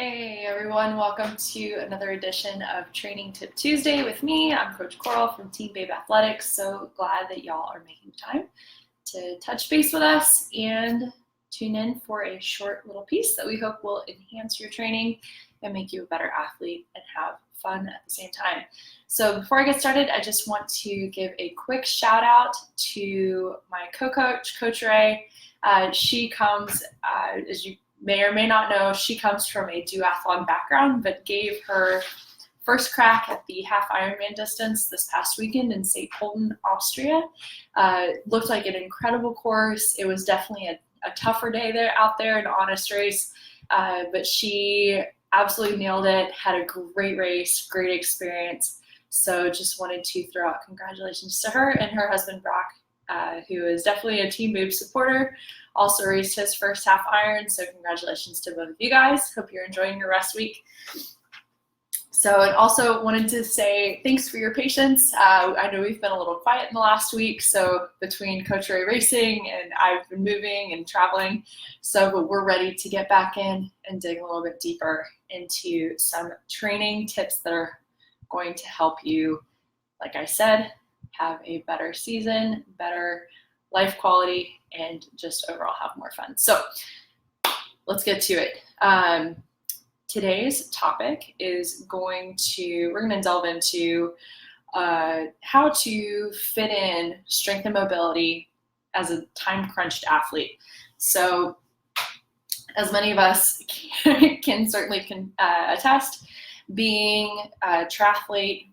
Hey everyone, welcome to another edition of Training Tip Tuesday with me. I'm Coach Coral from Team Babe Athletics. So glad that y'all are making time to touch base with us and tune in for a short little piece that we hope will enhance your training and make you a better athlete and have fun at the same time. So before I get started, I just want to give a quick shout out to my co-coach, Coach Ray. She comes, as you may or may not know, she comes from a duathlon background, but gave her first crack at the half Ironman distance this past weekend in St. Pölten, Austria. Looked like an incredible course. It was definitely a tougher day out there, an honest race, but she absolutely nailed it, had a great race, great experience. So just wanted to throw out congratulations to her and her husband, Brock, who is definitely a Team Babe supporter. Also raced his first half iron, so congratulations to both of you guys. Hope you're enjoying your rest week. So, and also wanted to say thanks for your patience. I know we've been a little quiet in the last week, so between Coach Ray racing and I've been moving and traveling, but we're ready to get back in and dig a little bit deeper into some training tips that are going to help you, like I said, have a better season, better life quality, and just overall have more fun. So let's get to it. Today's topic is we're going to delve into how to fit in strength and mobility as a time-crunched athlete. So as many of us can certainly attest, being a triathlete,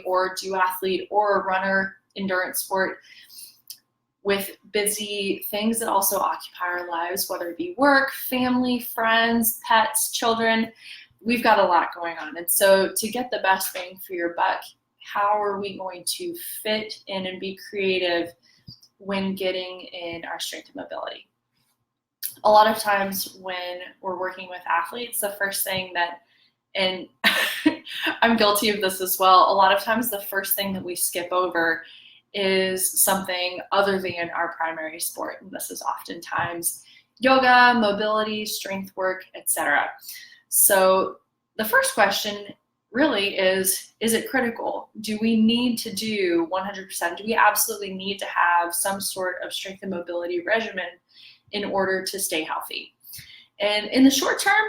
or duathlete, or a runner, endurance sport, with busy things that also occupy our lives, whether it be work, family, friends, pets, children, we've got a lot going on. And so to get the best bang for your buck, how are we going to fit in and be creative when getting in our strength and mobility? A lot of times when we're working with athletes, the first thing and I'm guilty of this as well, a lot of times the first thing that we skip over is something other than our primary sport. And this is oftentimes yoga, mobility, strength work, etc. So the first question really is it critical? Do we need to do 100%? Do we absolutely need to have some sort of strength and mobility regimen in order to stay healthy? And in the short term,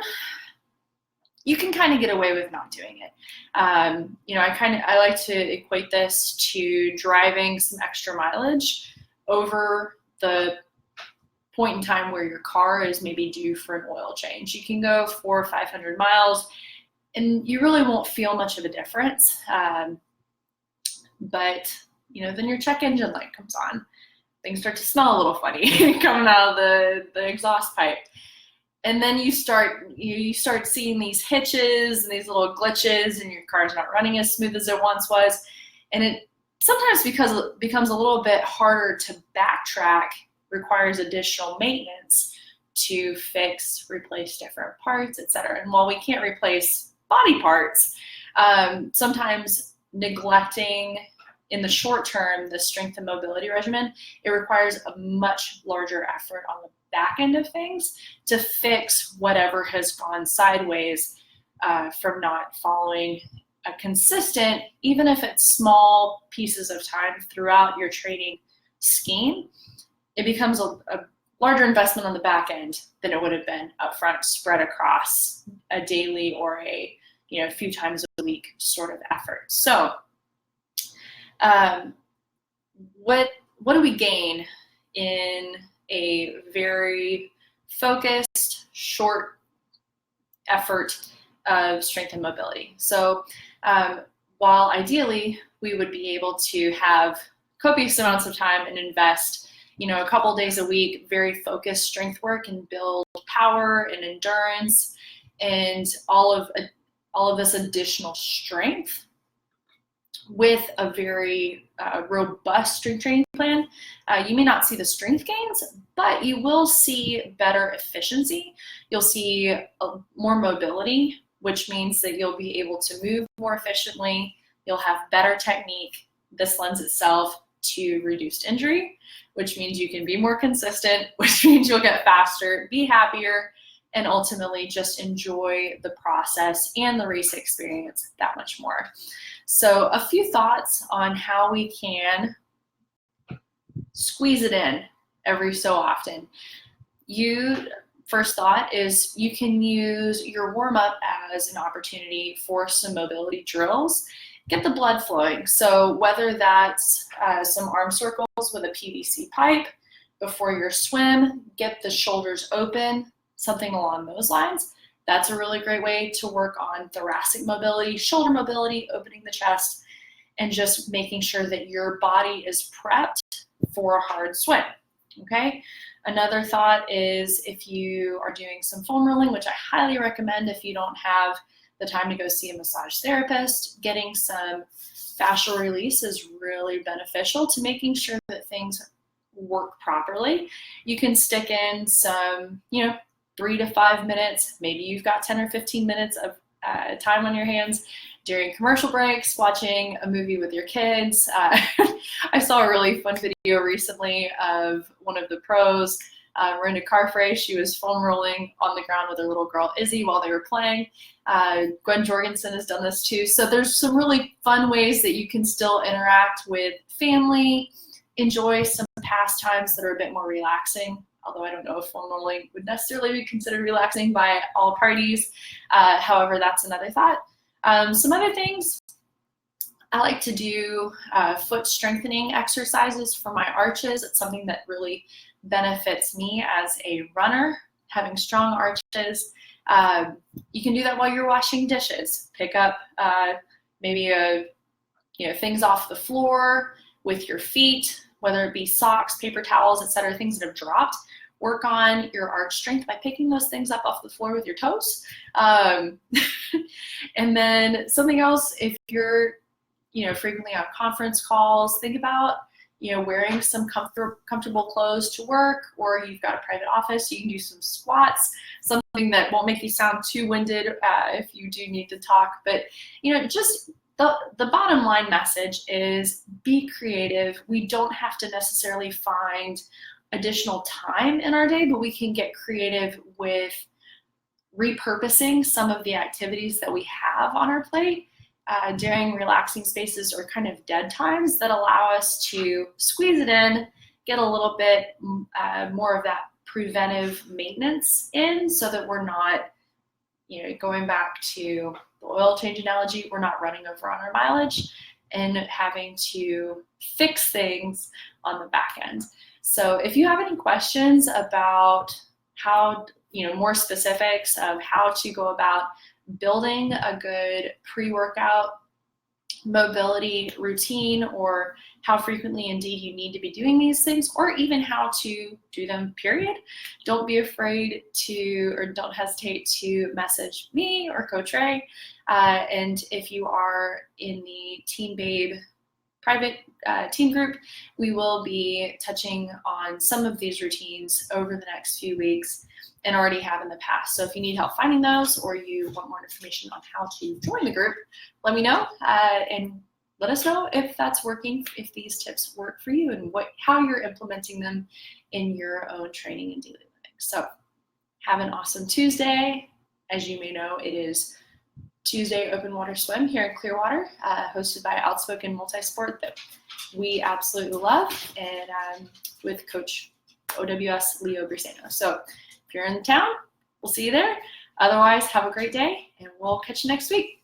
you can kind of get away with not doing it. I like to equate this to driving some extra mileage over the point in time where your car is maybe due for an oil change. You can go 400 or 500 miles and you really won't feel much of a difference. But then your check engine light comes on. Things start to smell a little funny coming out of the exhaust pipe. And then you start seeing these hitches and these little glitches, and your car's not running as smooth as it once was. And it sometimes, because it becomes a little bit harder to backtrack, requires additional maintenance to fix, replace different parts, etc. And while we can't replace body parts, sometimes neglecting in the short term the strength and mobility regimen, it requires a much larger effort on the back end of things to fix whatever has gone sideways from not following a consistent, even if it's small pieces of time throughout your training scheme. It becomes a larger investment on the back end than it would have been upfront, spread across a daily or a few times a week sort of effort. So what do we gain in a very focused, short effort of strength and mobility? So while ideally we would be able to have copious amounts of time and invest a couple days a week, very focused strength work, and build power and endurance and all of this additional strength with a very robust strength training plan, you may not see the strength gains, but you will see better efficiency. You'll see more mobility, which means that you'll be able to move more efficiently. You'll have better technique. This lends itself to reduced injury, which means you can be more consistent, which means you'll get faster, be happier, and ultimately just enjoy the process and the race experience that much more. So a few thoughts on how we can squeeze it in every so often. First thought is you can use your warm-up as an opportunity for some mobility drills. Get the blood flowing. So whether that's some arm circles with a PVC pipe before your swim, get the shoulders open, something along those lines. That's a really great way to work on thoracic mobility, shoulder mobility, opening the chest, and just making sure that your body is prepped for a hard swim, okay? Another thought is if you are doing some foam rolling, which I highly recommend if you don't have the time to go see a massage therapist, getting some fascial release is really beneficial to making sure that things work properly. You can stick in some, 3 to 5 minutes. Maybe you've got 10 or 15 minutes of time on your hands during commercial breaks, watching a movie with your kids. I saw a really fun video recently of one of the pros. Miranda Carfrae, she was foam rolling on the ground with her little girl Izzy while they were playing. Gwen Jorgensen has done this too. So there's some really fun ways that you can still interact with family, enjoy some pastimes that are a bit more relaxing, although I don't know if foam rolling would necessarily be considered relaxing by all parties. However, that's another thought. Some other things, I like to do foot strengthening exercises for my arches. It's something that really benefits me as a runner, having strong arches. You can do that while you're washing dishes. Pick up maybe things off the floor with your feet, whether it be socks, paper towels, etc., things that have dropped. Work on your arch strength by picking those things up off the floor with your toes. And then something else, if you're frequently on conference calls, think about wearing some comfortable clothes to work, or you've got a private office, you can do some squats, something that won't make you sound too winded if you do need to talk. But just the bottom line message is be creative. We don't have to necessarily find additional time in our day, but we can get creative with repurposing some of the activities that we have on our plate during relaxing spaces or kind of dead times that allow us to squeeze it in, get a little bit more of that preventive maintenance in, so that we're not, going back to the oil change analogy, we're not running over on our mileage and having to fix things on the back end. So if you have any questions about how, more specifics of how to go about building a good pre-workout mobility routine, or how frequently indeed you need to be doing these things, or even how to do them, period, don't be afraid to, or don't hesitate to message me or Coach Ray. And if you are in the Team Babe private team group, we will be touching on some of these routines over the next few weeks and already have in the past. So if you need help finding those, or you want more information on how to join the group, let me know and let us know if that's working, if these tips work for you, and how you're implementing them in your own training and daily living. So have an awesome Tuesday. As you may know, it is Tuesday Open Water Swim here in Clearwater, hosted by Outspoken Multisport that we absolutely love, and with Coach OWS Leo Briseno. So if you're in town, we'll see you there. Otherwise, have a great day, and we'll catch you next week.